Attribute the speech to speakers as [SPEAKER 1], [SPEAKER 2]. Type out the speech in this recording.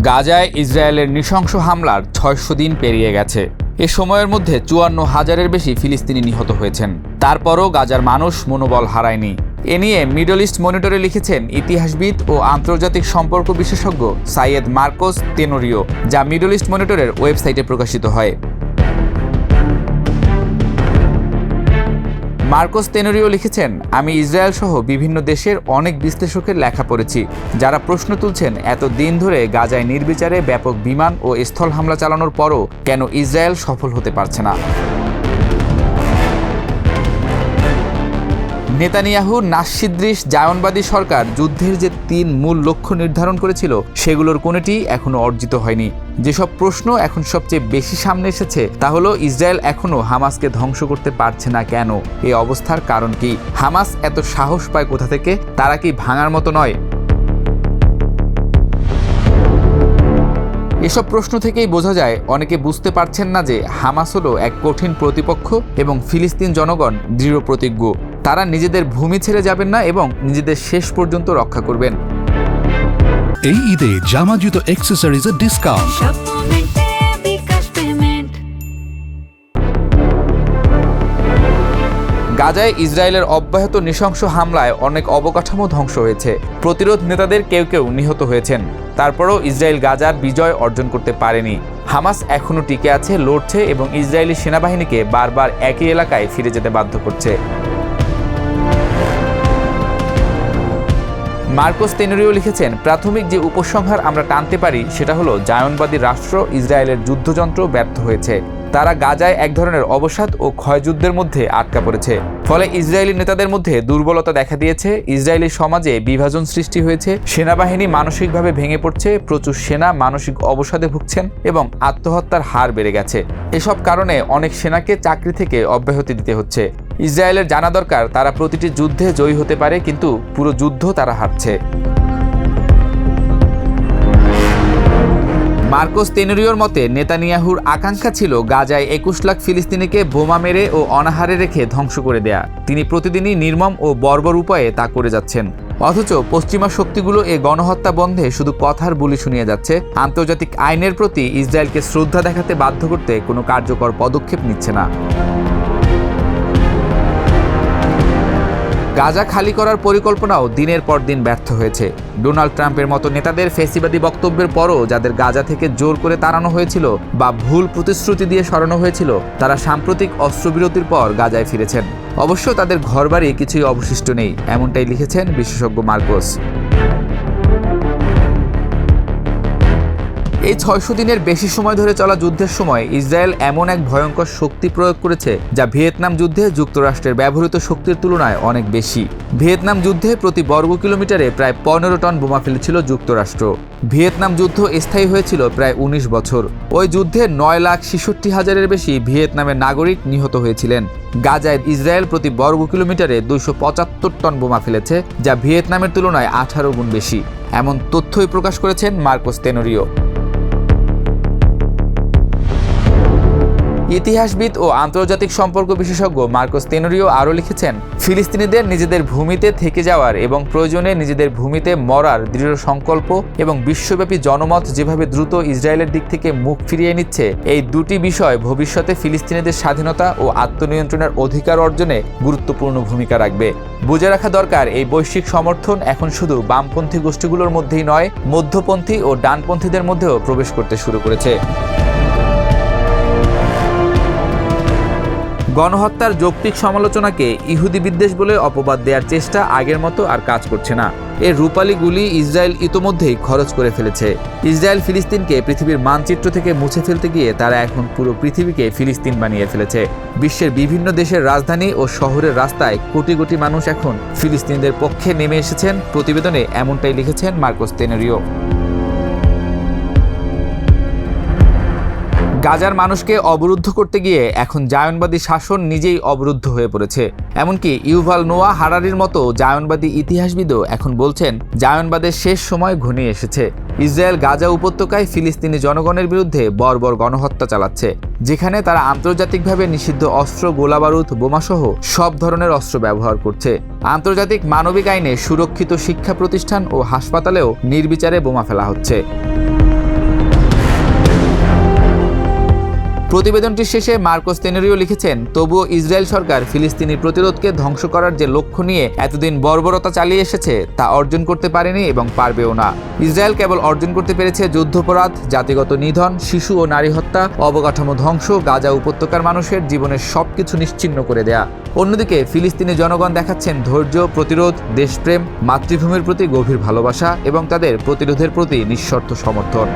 [SPEAKER 1] গাজায় ইসরায়েলের নৃশংস হামলার ৬০০ দিন পেরিয়ে গেছে। এ সময়ের মধ্যে ৫৪,০০০-এর বেশি ফিলিস্তিনি নিহত হয়েছেন। তারপরও গাজার মানুষ মনোবল হারায়নি। এ নিয়ে মিডল ইস্ট মনিটরে লিখেছেন ইতিহাসবিদ ও আন্তর্জাতিক সম্পর্ক বিশেষজ্ঞ সাইয়েদ মার্কোস তেনোরিও, যা মিডল ইস্ট মনিটরের ওয়েবসাইটে প্রকাশিত হয়। মার্কোস তেনোরিও লিখেছেন, আমি ইসরায়েল সহ বিভিন্ন দেশের অনেক বিশ্লেষকের লেখা পড়েছি, যারা প্রশ্ন তুলছেন এত দিন ধরে গাজায় নির্বিচারে ব্যাপক বিমান ও স্থল হামলা চালানোর পরও কেন ইসরায়েল সফল হতে পারছে না। নেতানিয়াহুর নাসসিদৃশ জায়নবাদী সরকার যুদ্ধের যে ৩ মূল লক্ষ্য নির্ধারণ করেছিল সেগুলোর কোনোটি এখনও অর্জিত হয়নি। যেসব প্রশ্ন এখন সবচেয়ে বেশি সামনে এসেছে তা হলো ইসরায়েল এখনও হামাসকে ধ্বংস করতে পারছে না কেন, এই অবস্থার কারণ কি, হামাস এত সাহস পায় কোথা থেকে, তারা কি ভাঙার মতো নয়। এসব প্রশ্ন থেকেই বোঝা যায় অনেকে বুঝতে পারছেন না যে হামাস হলো এক কঠিন প্রতিপক্ষ এবং ফিলিস্তিন জনগণ দৃঢ় প্রতিজ্ঞ। তারা নিজেদের ভূমি ছেড়ে যাবেন না এবং নিজেদের শেষ পর্যন্ত রক্ষা করবেন।
[SPEAKER 2] এই ঈদে জামা জুতো অ্যাক্সেসরিজের ডিসকাউন্ট।
[SPEAKER 1] গাজায় ইসরায়েলের অব্যাহত নৃশংস হামলায় অনেক অবকাঠামো ধ্বংস হয়েছে। প্রতিরোধ নেতাদের কেউ কেউ নিহত হয়েছেন। তারপরও ইসরায়েল গাজার বিজয় অর্জন করতে পারেনি। হামাস এখনও টিকে আছে, লড়ছে এবং ইসরায়েলি সেনাবাহিনীকে বারবার একই এলাকায় ফিরে যেতে বাধ্য করছে। মার্কোস তেনোরিও লিখেছেন, প্রাথমিক যে উপসংহার আমরা টানতে পারি সেটা হলো জায়নবাদী রাষ্ট্র ইসরায়েলের যুদ্ধযন্ত্র ব্যর্থ হয়েছে। তারা গাজায় এক ধরনের অবসাদ ও ক্ষয়যুদ্ধের মধ্যে আটকা পড়েছে। ফলে ইসরায়েলি নেতাদের মধ্যে দুর্বলতা দেখা দিয়েছে, ইসরায়েলি সমাজে বিভাজন সৃষ্টি হয়েছে, সেনাবাহিনী মানসিকভাবে ভেঙে পড়ছে, প্রচুর সেনা মানসিক অবসাদে ভুগছেন এবং আত্মহত্যার হার বেড়ে গেছে। এসব কারণে অনেক সেনাকে চাকরি থেকে অব্যাহতি দিতে হচ্ছে। ইসরায়েলের জানা দরকার তারা প্রতিটি যুদ্ধে জয়ী হতে পারে, কিন্তু পুরো যুদ্ধ তারা হারছে। মার্কোস তেনোরিওর মতে নেতানিয়াহুর আকাঙ্ক্ষা ছিল গাজায় ২১ লাখ ফিলিস্তিনিকে বোমা মেরে ও অনাহারে রেখে ধ্বংস করে দেয়া। তিনি প্রতিদিনই নির্মম ও বর্বর উপায়ে তা করে যাচ্ছেন। অথচ পশ্চিমা শক্তিগুলো এ গণহত্যা বন্ধে শুধু কথার বুলি শুনিয়ে যাচ্ছে। আন্তর্জাতিক আইনের প্রতি ইসরায়েলকে শ্রদ্ধা দেখাতে বাধ্য করতে কোনো কার্যকর পদক্ষেপ নিচ্ছে না। গাজা খালি করার পরিকল্পনাও দিনের পর দিন ব্যর্থ হয়েছে। ডোনাল্ড ট্রাম্পের মতো নেতাদের ফ্যাসিবাদী বক্তব্যের পরও যাদের গাজা থেকে জোর করে তাড়ানো হয়েছিল বা ভুল প্রতিশ্রুতি দিয়ে সরানো হয়েছিল, তারা সাম্প্রতিক অস্ত্রবিরতির পর গাজায় ফিরেছেন। অবশ্য তাদের ঘরবাড়ি কিছুই অবশিষ্ট নেই, এমনটাই লিখেছেন বিশেষজ্ঞ মার্কোস। এই ৬০০ দিনের বেশি সময় ধরে চলা যুদ্ধের সময় ইসরায়েল এমন এক ভয়ঙ্কর শক্তি প্রয়োগ করেছে যা ভিয়েতনাম যুদ্ধে যুক্তরাষ্ট্রের ব্যবহৃত শক্তির তুলনায় অনেক বেশি। ভিয়েতনাম যুদ্ধে প্রতি বর্গ কিলোমিটারে প্রায় ১৫ টন বোমা ফেলেছিল যুক্তরাষ্ট্র। ভিয়েতনাম যুদ্ধ স্থায়ী হয়েছিল প্রায় ১৯ বছর। ওই যুদ্ধে ৯,৬৬,০০০-এর বেশি ভিয়েতনামের নাগরিক নিহত হয়েছিলেন। গাজায় ইসরায়েল প্রতি বর্গ কিলোমিটারে ২৭৫ টন বোমা ফেলেছে, যা ভিয়েতনামের তুলনায় ১৮ গুণ বেশি। এমন তথ্যই প্রকাশ করেছেন মার্কোস তেনোরিও। ইতিহাসবিদ ও আন্তর্জাতিক সম্পর্ক বিশেষজ্ঞ মার্কোস তেনোরিও আরও লিখেছেন, ফিলিস্তিনিদের নিজেদের ভূমিতে থেকে যাওয়ার এবং প্রয়োজনে নিজেদের ভূমিতে মরার দৃঢ় সংকল্প এবং বিশ্বব্যাপী জনমত যেভাবে দ্রুত ইসরায়েলের দিক থেকে মুখ ফিরিয়ে নিচ্ছে, এই দুটি বিষয় ভবিষ্যতে ফিলিস্তিনিদের স্বাধীনতা ও আত্মনিয়ন্ত্রণের অধিকার অর্জনে গুরুত্বপূর্ণ ভূমিকা রাখবে। বুঝে রাখা দরকার, এই বৈশ্বিক সমর্থন এখন শুধু বামপন্থী গোষ্ঠীগুলোর মধ্যেই নয়, মধ্যপন্থী ও ডানপন্থীদের মধ্যেও প্রবেশ করতে শুরু করেছে। গণহত্যার যৌক্তিক সমালোচনাকে ইহুদি বিদ্বেষ বলে অপবাদ দেওয়ার চেষ্টা আগের মতো আর কাজ করছে না। এর রূপালী গুলি ইসরায়েল ইতোমধ্যেই খরচ করে ফেলেছে। ইসরায়েল ফিলিস্তিনকে পৃথিবীর মানচিত্র থেকে মুছে ফেলতে গিয়ে তারা এখন পুরো পৃথিবীকে ফিলিস্তিন বানিয়ে ফেলেছে। বিশ্বের বিভিন্ন দেশের রাজধানী ও শহরের রাস্তায় কোটি কোটি মানুষ এখন ফিলিস্তিনিদের পক্ষে নেমে এসেছেন। প্রতিবেদনে এমনটাই লিখেছেন মার্কোস তেনোরিও। গাজার মানুষকে অবরুদ্ধ করতে গিয়ে এখন জায়নবাদী শাসন নিজেই অবরুদ্ধ হয়ে পড়েছে। এমনকি ইউভাল নোয়া হারারির মতো জায়নবাদী ইতিহাসবিদও এখন বলছেন জায়নবাদের শেষ সময় ঘনিয়ে এসেছে। ইসরায়েল গাজা উপত্যকায় ফিলিস্তিনি জনগণের বিরুদ্ধে বর্বর গণহত্যা চালাচ্ছে, যেখানে তারা আন্তর্জাতিকভাবে নিষিদ্ধ অস্ত্র, গোলাবারুদ, বোমাসহ সব ধরনের অস্ত্র ব্যবহার করছে। আন্তর্জাতিক মানবিক আইনে সুরক্ষিত শিক্ষা প্রতিষ্ঠান ও হাসপাতালেও নির্বিচারে বোমা ফেলা হচ্ছে। প্রতিবেদনটির শেষে মার্কোস তেনেরিও লিখেছেন, তবুও ইসরায়েল সরকার ফিলিস্তিনি প্রতিরোধকে ধ্বংস করার যে লক্ষ্য নিয়ে এতদিন বর্বরতা চালিয়ে এসেছে তা অর্জন করতে পারেনি এবং পারবেও না। ইসরায়েল কেবল অর্জন করতে পেরেছে যুদ্ধাপরাধ, জাতিগত নিধন, শিশু ও নারী হত্যা, অবকাঠামো ধ্বংস, গাজা উপত্যকার মানুষের জীবনের সবকিছু নিশ্চিহ্ন করে দেয়া। অন্যদিকে ফিলিস্তিনি জনগণ দেখাচ্ছেন ধৈর্য, প্রতিরোধ, দেশপ্রেম, মাতৃভূমির প্রতি গভীর ভালোবাসা এবং তাদের প্রতিরোধের প্রতি নিঃশর্ত সমর্থন।